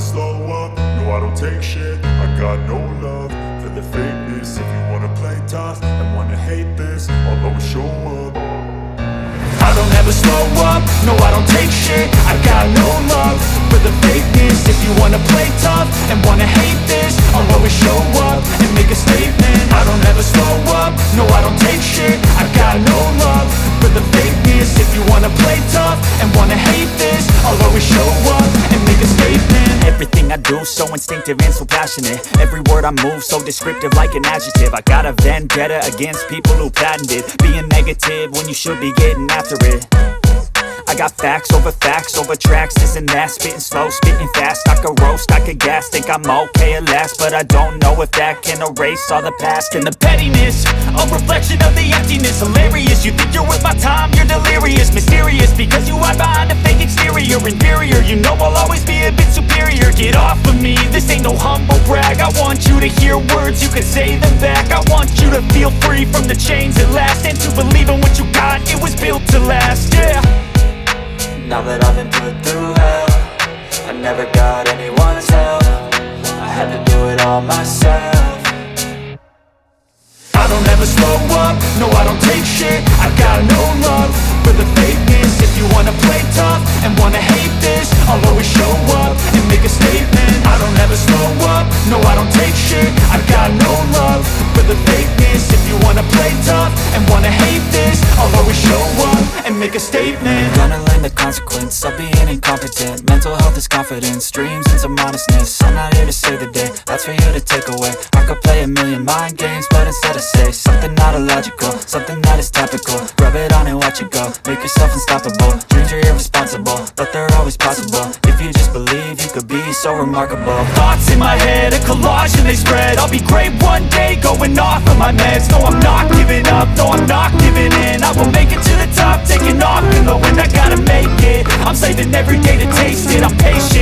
slow up, no I don't take shit. I got no love for the fakeness. If you wanna play tough and wanna hate this, I'll always show up. I don't ever slow up, no I don't take shit. I got no love for the fakeness. If you wanna play tough and wanna hate this, I'll always show up and make a statement. I don't ever slow up, no I don't take shit. I got no love for the fakeness. If you wanna play tough and wanna hate this, I'll always show up and make a statement. Everything I do so instinctive and so passionate. Every word I move so descriptive like an adjective. I got a vendetta against people who patented being negative when you should be getting after it. I got facts over tracks, this and that. Spitting slow, spitting fast, I could roast, I could gas. Think I'm okay at last, but I don't know if that can erase all the past. And the pettiness, a reflection of the emptiness. Hilarious, you think you're worth my time, you're delirious. Mysterious, because you hide behind a fake exterior. Inferior, you know I'll always be a bit superior. Get off of me, this ain't no humble brag. I want you to hear words, you can say them back. I want you to feel free from the chains at last, and to believe in what you got, it was built to last, yeah. Now that I've been put through hell, I never got anyone's help. I had to do it all myself. I don't ever slow up, no I don't take shit. I got no love for the fakeness. If you wanna play tough and wanna hate this, I'll always show up and make a statement. I don't ever slow up, no I don't take shit. I got no love for the fakeness. If you wanna play tough and wanna hate this, I'll always show up and make a statement. Gonna learn the consequence of being incompetent. Mental health is confidence, dreams and some honestness. I'm not here to save the day, that's for you to take away. I could play a million mind games, but instead I say something not illogical, something that is topical. Rub it on and watch it go, make yourself unstoppable. Dreams are irresponsible, but they're always possible. If you just believe, you could be so remarkable. Thoughts in my head, a collage and they spread. I'll be great one day, going off of my meds. No, I'm not giving up, no, I'm not giving in. I will make it to the top, taking off in the wind, I gotta make it. I'm saving every day to taste it, I'm patient.